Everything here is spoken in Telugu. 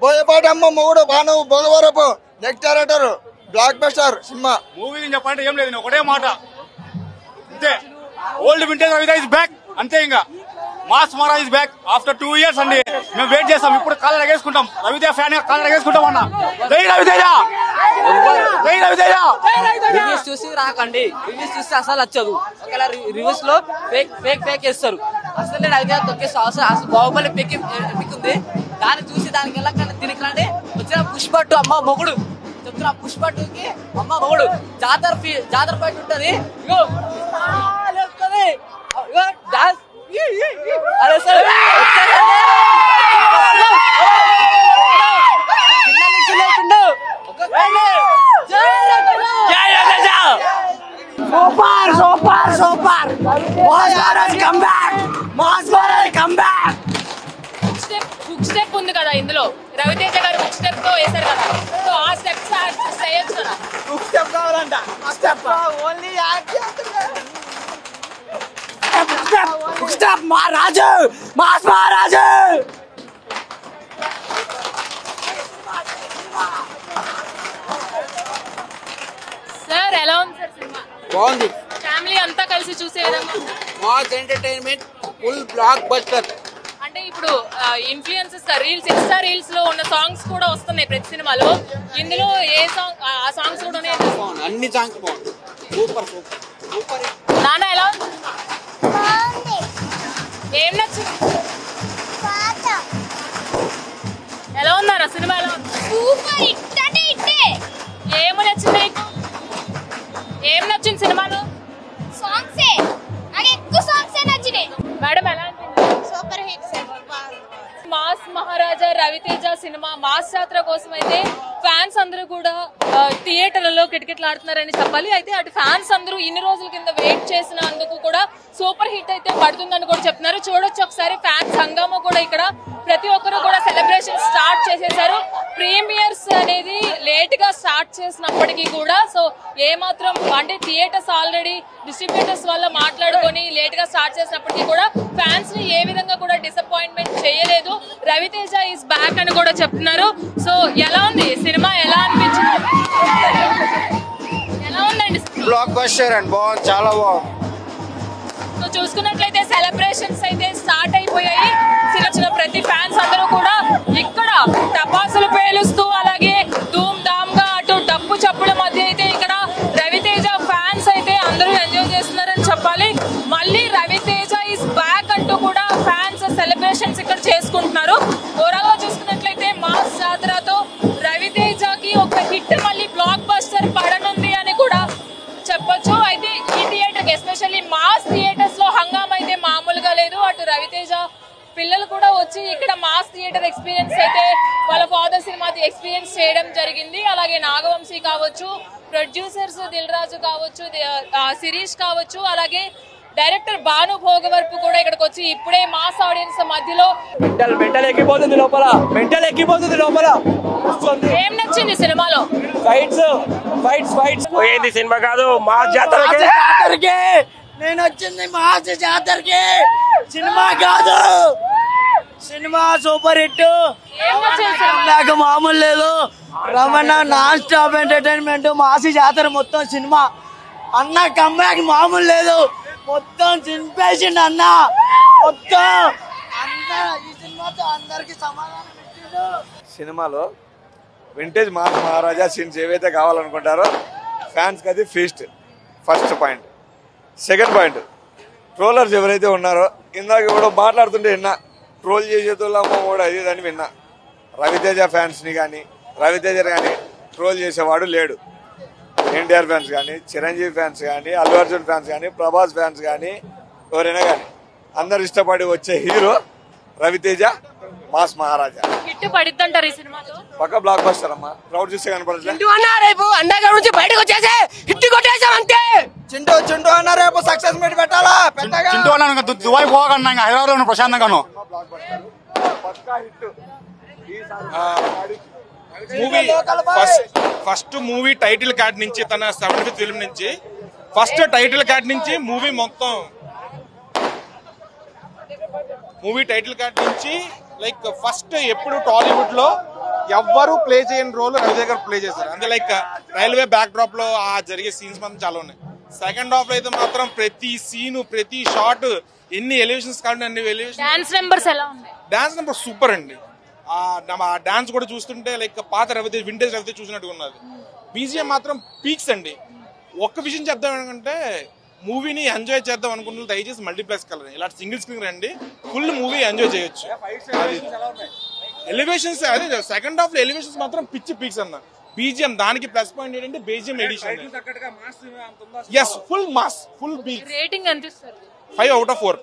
బోయపాటి అమ్మ మొగుడు Bhanu Bhogavarapu next director blockbuster cinema. Movie చెప్పంటే ఏం లేదు, ఒకటే మాట అంతే. Old vintage Raviteja is back అంతే. ఇంకా mass Maharaj is back after 2 years అండి. మేము వెయిట్ చేస్తాం. ఇప్పుడు కాళ్ళు ఎగేసుకుంటాం. రవితేజ ఫ్యాన్ కాళ్ళు ఎగేసుకుంటాం అన్న. జై రవితేజ, జై రవితేజ. రివ్యూస్ చూసి రాకండి. రివ్యూస్ చూస్తే అసలు వచ్చదు. ఒకవేళ రివ్యూస్ లో ఫేక్ వేస్తారు. అసలు రవితేజ తొక్కేస్తే అసలు బాహుబలి పిక్కుంది. దాన్ని చూసి దానికి వెళ్ళకండి. దీనికంటే వచ్చిన పుష్పట్టు అమ్మ మొగుడు చెప్తున్నా. పుష్పట్టుకి అమ్మ మొగుడు జాతర ఫైట్ ఉంటది. ఇగో లేస్తుంది. డాన్స్ అరే సార్ హుక్ స్టెప్ ఉంది కదా ఇందులో. రవితేజ గారు హుక్ స్టెప్ తో వేశారు కదా. సో ఆ స్టెప్స్ చేయొచ్చు కదా. హుక్ స్టెప్ కావాలంట. ఓన్లీ మహారాజు మాస్ మహారాజు. సార్ ఎలా ఉంది సార్ సినిమా? బాగుంది. ఫ్యామిలీ అంతా కలిసి చూసే విధంగా mass entertainment full block buster. అంటే ఇప్పుడు ఇన్ఫ్లుయెన్సెస్ రీల్స్ ఇన్స్టా రీల్స్ లో ఉన్న సాంగ్స్ కూడా వస్తున్నాయి ప్రతి సినిమాలో. ఇందులో ఏ సాంగ్ ఆ సాంగ్స్ కూడా ఉన్నాయి. అన్ని సాంగ్స్ బాగుంది. Super super super. నాన్న ఎలా ఉంది? ఏం నచ్చింది? ఎలా ఉందన్న సినిమా? ఎలా ఉంది? ఏమి నచ్చింది నీకు? ఏం నచ్చింది సినిమాలో? సాంగ్సే నాకు ఎక్కువ సాంగ్సే నచ్చినాయి. మేడం ఎలా అనిపించింది? Super hit sir. మాస్ మహారాజా రవితేజ సినిమా మాస్ జాతర కోసం అయితే ఫ్యాన్స్ అందరూ కూడా థియేటర్లలో కిటకిటలాడుతున్నారని చెప్పాలి. అయితే అటు ఫ్యాన్స్ అందరూ ఇన్ని రోజుల కింద వెయిట్ చేసినందుకు కూడా సూపర్ హిట్ అయితే పడుతుందని కూడా చెప్తున్నారు. చూడొచ్చు ఒకసారి ఫ్యాన్స్ హంగామా కూడా ఇక్కడ ప్రతి ఒక్కరు కూడా సెలబ్రేషన్ స్టార్ట్ చేసేసారు. ప్రీమియర్స్ అనేది లేట్ గా స్టార్ట్ చేసినప్పటికీ కూడా సో ఏ మాత్రం అంటే థియేటర్స్ ఆల్రెడీ డిస్ట్రిబ్యూటర్స్ వల్ల మాట్లాడుకొని లేట్ గా స్టార్ట్ చేసినప్పటికీ కూడా ఫ్యాన్స్ ని ఏ విధంగా కూడా డిసప్పాయింట్మెంట్ చేయలేదు. రవితేజ ఈస్ బ్యాక్ అని కూడా చెప్తున్నారు. సో ఎలా ఉంది సినిమా? ఎలా అనిపించింది? ఎలా ఉందండి? బ్లాక్ బస్టర్ అండ్ బాగుంది, చాలా బాగుంది. సో చూసుకున్నట్లయితే సెలబ్రేషన్స్ అయితే స్టార్ట్ అయిపోయాయి. వచ్చిన ప్రతి ఫ్యాన్స్ అందరూ కూడా ఇక్కడ టపాసులు పేలుస్తూ అలాగే ధూమ్ ధామ్ గా అటు డప్పు చప్పుల మధ్య అయితే ఇక్కడ రవితేజ ఫ్యాన్స్ అయితే అందరూ ఎంజాయ్ చేస్తున్నారని చెప్పాలి. మళ్ళీ రవితేజ ఈస్ బ్యాక్ అంటూ కూడా ఫ్యాన్స్ సెలబ్రేషన్స్ ఇక్కడ చేసుకుంటున్నారు. ఓవరాల్ గా చూసుకున్నట్లయితే మాస్ జాతరతో రవితేజకి ఒక హిట్ మళ్ళీ బ్లాక్ బస్టర్ పడనుంది అని కూడా చెప్పొచ్చు. అయితే ఈ థియేటర్ ఎస్పెషల్లీ మాస్ థియేటర్స్ లో హంగామా అయితే మామూలుగా లేదు. అటు రవితేజ పిల్లలు కూడా వచ్చి ఇక్కడ మాస్ థియేటర్ ఎక్స్పీరియన్స్ అయితే వాళ్ళ ఫాదర్ సినిమా ఎక్స్పీరియన్స్ చేయడం జరిగింది. అలాగే నాగవంశీ కావచ్చు, ప్రొడ్యూసర్స్ దిల్ రాజు కావచ్చు, శిరీష్ కావచ్చు, అలాగే డైరెక్టర్ భాను భోగవరపు కూడా ఇక్కడికి వచ్చి ఇప్పుడే మాస్ ఆడియన్స్ మధ్యలో మెంటల్ ఎక్కిపోతుంది లోపల. ఏం నచ్చింది సినిమాలో? ఫైట్స్ పోయింది సినిమా కాదు మాస్ జాతరకి. నేను వచ్చింది మాస్ జాతరకి, సినిమా కాదు. సినిమా సూపర్ హిట్, నాకు మామూలు లేదు. రమణ నాన్ స్టాప్ ఎంటర్టైన్మెంట్, మాసి జాతర మొత్తం సినిమా. అన్న కమ్బ్యాక్ మామూలు లేదు, మొత్తం చింపేసిండు అన్న. మొత్తం ఈ సినిమాతో అందరికి సమాధానం ఇచ్చిండు. సినిమాలో వింటేజ్ మాస్ మహారాజా సీన్స్ ఏవైతే కావాలనుకుంటారో ఫ్యాన్స్కి అది first point. Second point, trollers ఎవరైతే ఉన్నారో ఇందాక కూడా మాట్లాడుతుంటే విన్నా, ట్రోల్ చేసేతోళ్ళమ్మ కూడా అది అని విన్నా. రవితేజ ఫ్యాన్స్ని కానీ రవితేజ కానీ ట్రోల్ చేసేవాడు లేడు. ఎన్టీఆర్ ఫ్యాన్స్ కానీ, చిరంజీవి ఫ్యాన్స్ కానీ, అల్లు అర్జున్ ఫ్యాన్స్ కానీ, ప్రభాస్ ఫ్యాన్స్ కానీ, ఎవరైనా కానీ అందరు ఇష్టపడి వచ్చే హీరో రవితేజ మాస్ మహారాజా. హిట్ పడిద్దంటారు ఈ సినిమాతో? పక్క బ్లాక్ బస్టర్ అమ్మా. క్రౌడ్ చూస్తే కనపడలేదు. రేపు అండగా నుంచి బయటకు వచ్చేసి హిట్ కొట్టేసాం అంతే. చింటూ అన్న రేపు సక్సెస్ మీట్ పెట్టాలా పెద్దగా. చింటూ అన్న దుబాయ్ పోగన్నా హైదరాబాద్ లో ప్రశాంతంగాను. Movie first movie title card నుంచి తన 75th ఫిల్మ్ నుంచి ఫస్ట్ టైటిల్ కార్డ్ నుంచి మూవీ మొత్తం మూవీ టైటిల్ కార్డ్ నుంచి లైక్ ఫస్ట్ ఎప్పుడు టాలీవుడ్ లో ఎవ్వరు ప్లే చేయని రోల్ రవితేజ గారు ప్లే చేశారు. అంటే లైక్ రైల్వే బ్యాక్ డ్రాప్ లో ఆ జరిగే సీన్స్ మాత్రం చాలా ఉన్నాయి. సెకండ్ హాఫ్ లో అయితే మాత్రం ప్రతి సీను ప్రతి షాట్ ఎన్ని ఎలివేషన్స్ కావాలంటే అన్ని ఎలివేషన్. డాన్స్ నెంబర్స్ ఎలా ఉన్నాయి? డాన్స్ నెంబర్ సూపర్ అండి. ఆ డాన్స్ కూడా చూస్తుంటే లైక్ పాత రవితేజ వింటేజ్ రవితేజ చూసినట్టుగా ఉన్నది. బీజిఎం మాత్రం పీక్స్ అండి. ఒక్క విషయం చెప్దాం ఏంటంటే మూవీని ఎంజాయ్ చేద్దాం అనుకుంటున్నారు దయచేసి మల్టీప్లెక్స్ కలర్ ఇలా సింగిల్ స్క్రీన్ రండి, ఫుల్ మూవీ ఎంజాయ్ చేయొచ్చు. ఎలివేషన్స్ అదే సెకండ్ హాఫ్ లో ఎలివేషన్స్ మాత్రం పిచ్చి పీక్స్ అన్న. బీజిఎం దానికి ప్లస్ పాయింట్ ఏంటంటే BGM edition. Yes full mass full peaks. Rating ఎంత ఇస్తారు? 5 out of 4.